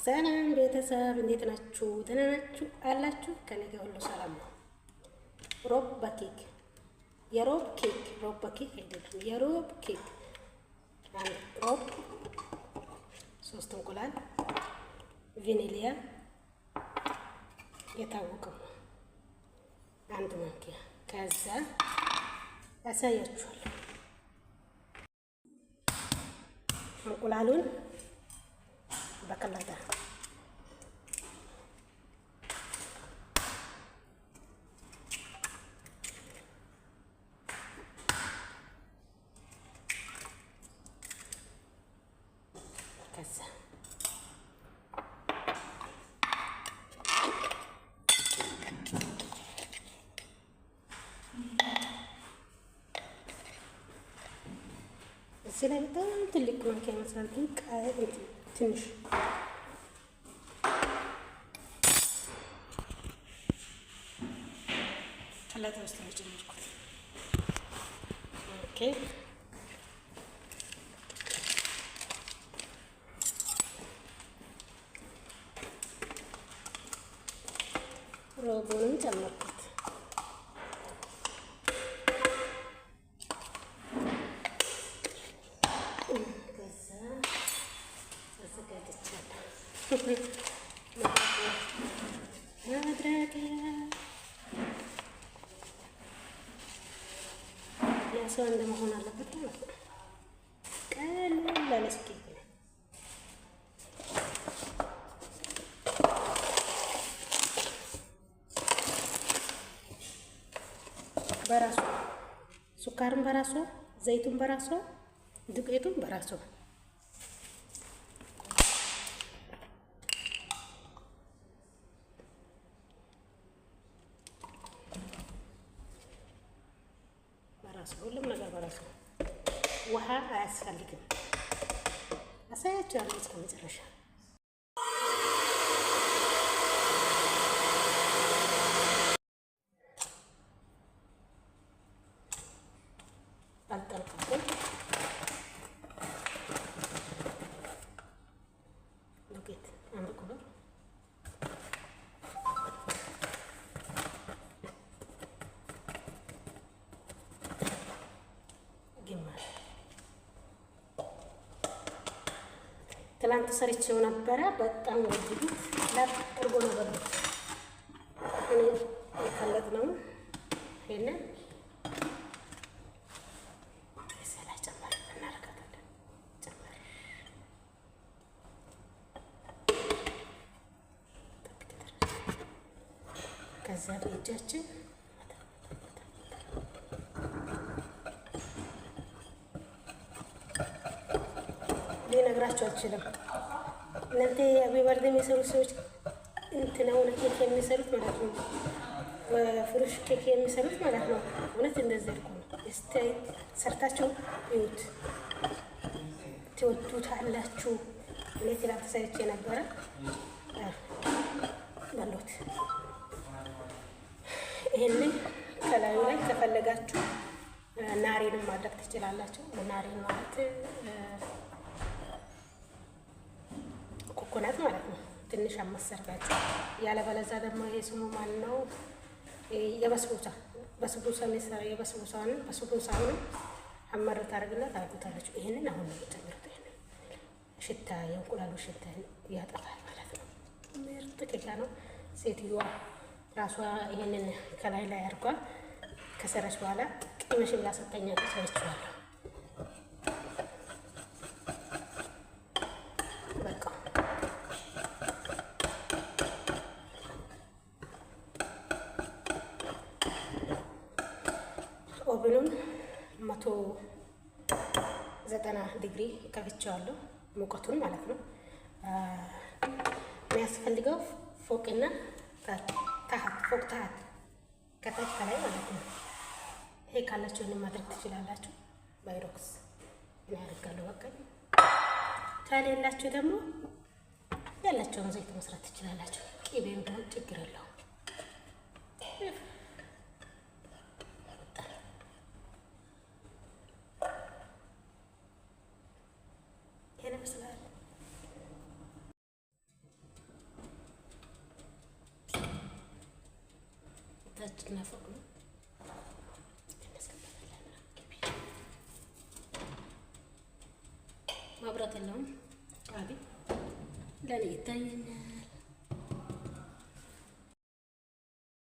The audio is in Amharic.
ሰላም ቤተሰብ እንዴት ናችሁ? ደህና ናችሁ አላችሁ? ከኔ ጋር ሁሉ ሰላም ነው። ሮብ በኬክ የሮብ ኬክ ሮብ በኬክ አይደለም፣ የሮብ ኬክ አንድ ሮብ፣ 3 እንቁላል፣ ቫኒሊያ የታወቀው አንድ ማንኪያ። ከዛ ያሳያችኋለሁ። እንቁላሉን በቀላታ ከዛ እዚህ ላይ በጣም ትልቅ ማንኪያ ይመስላል፣ ግን ትንሽ ከላታ ውስጥ ነው የጨመርኩት። ኦኬ ሮቡንም ጨመርኩት። ከዛ አዘጋጅቻለሁ ማድረጊያ ሰው እንደመሆን አለበት ማለት ነው። ቀለል ያለ ኬክ ነው። በራሱ ሱካርን በራሱ፣ ዘይቱን በራሱ፣ ዱቄቱን በራሱ። ሁሉም ነገር በራሱ። ውሃ አያስፈልግም። አሳያችኋለሁ እስከ መጨረሻ። አልጠልቅም። ዱቄት አንድ ኩባያ፣ ትላንት ሰርቼው ነበረ። በጣም ወድዱት። ላጥርጎ ነበር እኔ ከለት ነው። ይሄንን ሰላ ጨመር እናደርጋለን። ጨመር ከዛ በእጃችን ልነግራችሁ አልችልም። እናንተ አቢባርድ የሚሰሩ ሰዎች እንትናውን ኬክ የሚሰሩት ማለት ነው፣ ፍሩሽ ኬክ የሚሰሩት ማለት ነው። እውነት እንደዛ እኮ ነው። እስቲ ሰርታችሁ እዩት፣ ትወዱታላችሁ። እኔ ትላንት ሰርቼ ነበረ በሉት። ይሄንን ከላዩ ላይ ከፈለጋችሁ ናሬንም ማድረግ ትችላላችሁ። ናሬን ማለት ኮኮናት ማለት ነው። ትንሽ አመሰርጋችሁ። ያለበለዛ ደግሞ ይሄ ስሙ ማን ነው? በስቡሳ የሚሰራ በስቡሳውን አመር ታደርግና ታርጉታለች። ይሄንን አሁን ነው የምትጨምሩት። ይሄንን ሽታ የእንቁላሉ ሽታ ያጠፋል ማለት ነው። ምርጥ ኬክ ነው። ሴትዮዋ ራሷ ይሄንን ከላይ ላይ አድርጓ ከሰራች በኋላ ቅመሽ ያሰጠኛ ሰርችዋለሁ። ኦቨኑን 190 ዲግሪ ከፍቼዋለሁ፣ ሙቀቱን ማለት ነው። የሚያስፈልገው ፎቅና ታህት፣ ፎቅ ታህት፣ ከታች ከላይ ማለት ነው። ይሄ ካላችሁ ማድረግ ትችላላችሁ። ባይሮክስ እኔ አደርጋለሁ። በቃ ከሌላችሁ ደግሞ ያላችሁን ዘይት መስራት ትችላላችሁ። ቅቤም ደግሞ ችግር የለውም። ታችና ፎቅ ነው። ማብራት የለውም። አቤት ለኔ ይታየኛል።